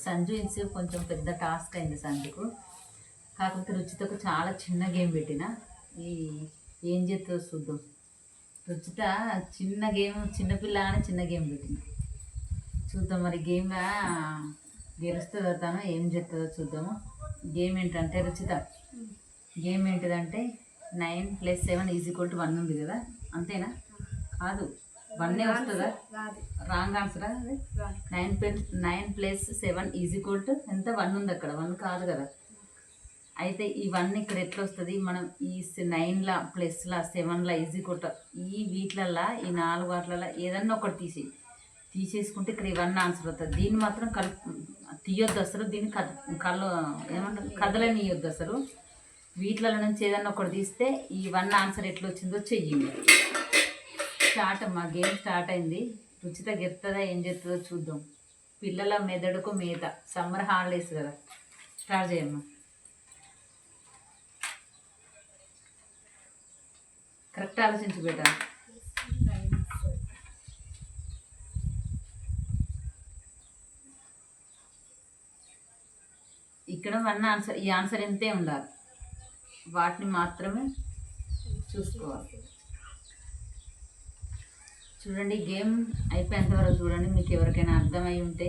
సంజు ఇన్సేపు కొంచెం పెద్ద టాస్క్ అయింది సంజుకు. కాకపోతే రుచితకు చాలా చిన్న గేమ్ పెట్టిన. ఈ ఏం చేస్తుందో చూద్దాం. రుచిత చిన్న గేమ్, చిన్నపిల్ల అని చిన్న గేమ్ పెట్టింది. చూద్దాం మరి గేమ్గా గెలుస్తుందో తను ఏం చేస్తుందో చూద్దాము. గేమ్ ఏంటంటే రుచిత, గేమ్ ఏంటిదంటే 9 + 7 = 1 ఉంది కదా, అంతేనా? కాదు, 1 వస్తుందా? రాంగ్ ఆన్సరా? 9 + 7 = ఎంత? 1 ఉంది అక్కడ, 1 కాదు కదా. అయితే ఈ 1 ఇక్కడ ఎట్లా వస్తుంది? మనం ఈ 9ల +ల 7ల = ఈ వీటిలల్లో, ఈ 4 వాటిలలో ఏదన్నా ఒకటి తీసేసుకుంటే ఇక్కడ ఈ 1 ఆన్సర్ అవుతుంది. దీన్ని మాత్రం తీయొద్దు అసలు. దీన్ని ఏమంటారు, కదలనియొద్దు అసలు. వీటిల నుంచి ఏదన్నా ఒకటి తీస్తే ఈ 1 ఆన్సర్ ఎట్లా వచ్చిందో చెయ్యండి. స్టార్ట్ అమ్మా, గేమ్ స్టార్ట్ అయింది. రుచిత గెలుతుందా ఏం చేస్తుందో చూద్దాం. పిల్లల మెదడుకు మేత, సమ్మర్ హాలిడేస్ కదా. స్టార్ట్ చేయమ్మా. కరెక్ట్ ఆలోచించి బేటా. ఇక్కడ 1 ఆన్సర్, ఈ ఆన్సర్ ఎంతే ఉండాలి, వాటిని మాత్రమే చూసుకోవాలి. చూడండి, గేమ్ అయిపోయేంత వరకు చూడండి. మీకు ఎవరికైనా అర్థమై ఉంటే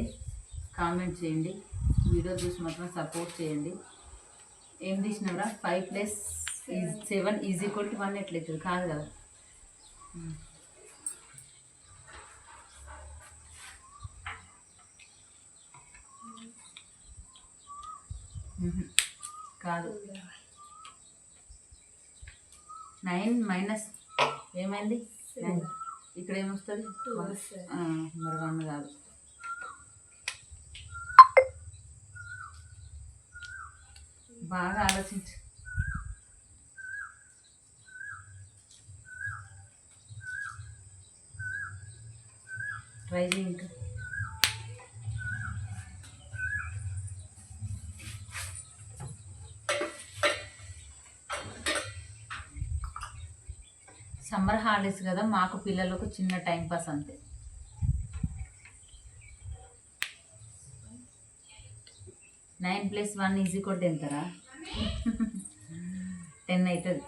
కామెంట్ చేయండి. వీడియో చూసి మాత్రం సపోర్ట్ చేయండి. ఏం తీసినవరా? 5 + 7 = 1 ఎట్లయితుంది? కాదు కదా. కాదు. 9 - ఏమైంది? 9. ఇక్కడ ఏమొస్తుంది? 2. మరి 1 కాదు. బాగా ఆలోచించు. ట్రై చేయి. ఇంకా సమ్మర్ హాలిడేస్ కదా, మాకు పిల్లలకు చిన్న టైంపాస్ అంతే. 9 + 1 = ఎంతరా? 10 అవుతుంది.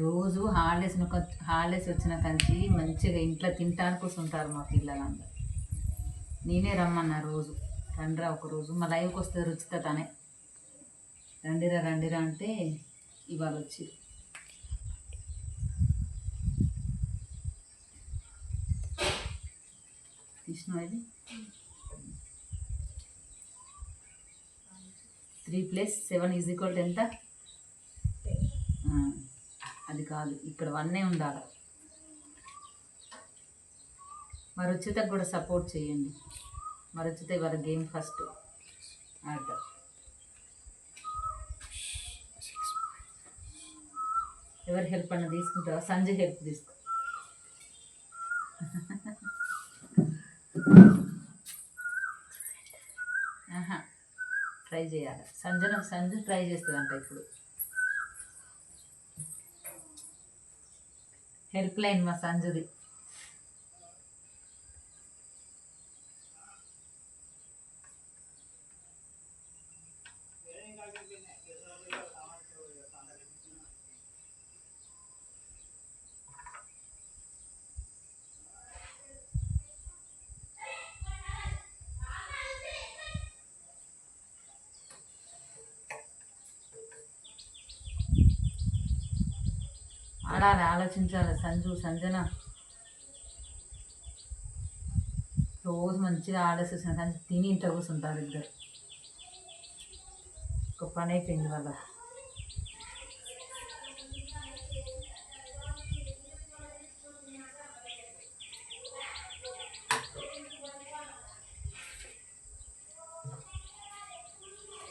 రోజు హాలిడేస్ వచ్చిన కంచి మంచిగా ఇంట్లో తింటానికి కూర్చుంటారు మా పిల్లలందరూ. నేనే రమ్మన్నా రోజు, రండిరా ఒకరోజు. మా లైవ్కి వస్తుంది రుచిత, తనే రండిరా అంటే ఇవాళ వచ్చి. తీసిన ఇది 3 + 7 = ఎంత? అది కాదు, ఇక్కడ 1 ఉండాలి. మా రుచితకు కూడా సపోర్ట్ చేయండి. మా రుచిత ఇవాళ గేమ్ ఫస్ట్ ఆట. ఎవరి హెల్ప్ అన్న తీసుకుంటావా? సంజయ్ హెల్ప్ తీసుకో. ట్రై చేయాలి. సంజు ట్రై చేస్తుందంట ఇప్పుడు. హెల్ప్ లైన్ మా సంజుది. ఆడాలి, ఆలోచించాలి. సంజన రోజు మంచిగా ఆడేసి వచ్చిన కానీ తిని ఇంట్లో కూర్చుంటారు ఇద్దరు. ఒక పని అయిపోయింది వాళ్ళ.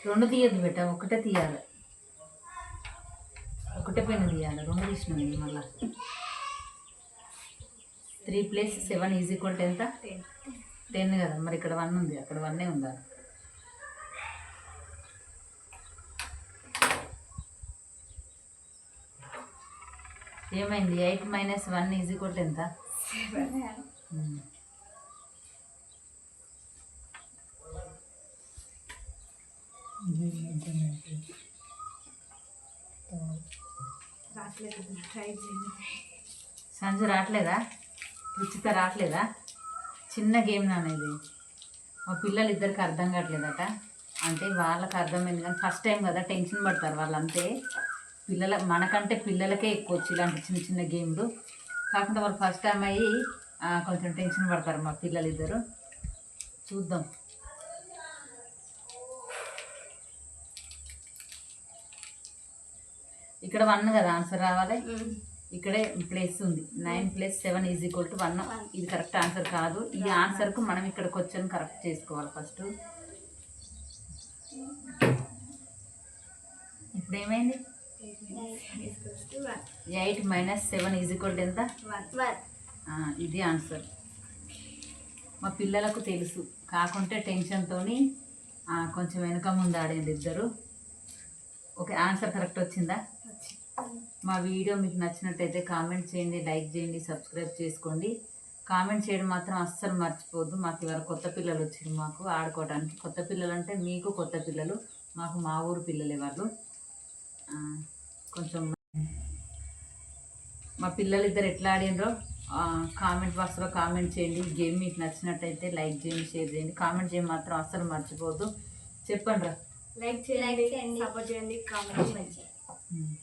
రెండు తీయద్దు బేట, ఒకటే తీయాలి. ఒకటే పెన్ను తీయాలి, 2 తీసినాను మళ్ళీ. 3 + 7 = ఎంత? 10 కదా. మరి ఇక్కడ 1 ఉంది, అక్కడ 1 ఉందా? ఏమైంది? 8 - 1 = ఎంత? 7. రాట్లేదు, ట్రై చేయండి. సంజు రావట్లేదా? రుచిత రావట్లేదా? చిన్న గేమ్ నాన్న ఇది. మా పిల్లలు ఇద్దరికి అర్థం కావట్లేదట. అంటే వాళ్ళకి అర్థమైంది కానీ ఫస్ట్ టైం కదా టెన్షన్ పడతారు వాళ్ళు. అంతే మనకంటే పిల్లలకే ఎక్కువ వచ్చు ఇలాంటి చిన్న చిన్న గేమ్లు. కాకుండా వాళ్ళు ఫస్ట్ టైం అయ్యి కొంచెం టెన్షన్ పడతారు మా పిల్లలు ఇద్దరు. చూద్దాం. ఇక్కడ 1 కదా ఆన్సర్ రావాలి. ఇక్కడే ప్లేస్ ఉంది. 9 + 7 = 1. ఇది కరెక్ట్ ఆన్సర్ కాదు. ఈ ఆన్సర్కు మనం ఇక్కడ క్వశ్చన్ కరెక్ట్ చేసుకోవాలి ఫస్ట్. ఇప్పుడు ఏమైంది? 8 - 7 = ఎంత? 1. ఇది ఆన్సర్. మా పిల్లలకు తెలుసు, కాకుంటే టెన్షన్తో కొంచెం వెనుక ముందు ఆడేది ఇద్దరు. ఓకే, ఆన్సర్ కరెక్ట్ వచ్చిందా? మా వీడియో మీకు నచ్చినట్టయితే కామెంట్ చేయండి, లైక్ చేయండి, సబ్స్క్రైబ్ చేసుకోండి. కామెంట్ చేయడం మాత్రం అస్సలు మర్చిపోద్దు. మాకు ఇవాళ కొత్త పిల్లలు వచ్చారు మాకు ఆడుకోవడానికి. కొత్త పిల్లలు అంటే మీకు కొత్త పిల్లలు, మాకు మా ఊరు పిల్లలే వాళ్ళు. కొంచెం మా పిల్లలు ఇద్దరు ఎట్లా ఆడినరో కామెంట్ బాక్స్లో కామెంట్ చేయండి. ఈ గేమ్ మీకు నచ్చినట్టయితే లైక్ చేయండి, షేర్ చేయండి. కామెంట్ చేయడం మాత్రం అస్సలు మర్చిపోద్దు. చెప్పండి రా. లైక్ చేయండి, సపోర్ట్ చేయండి, కామెంట్ చేయండి.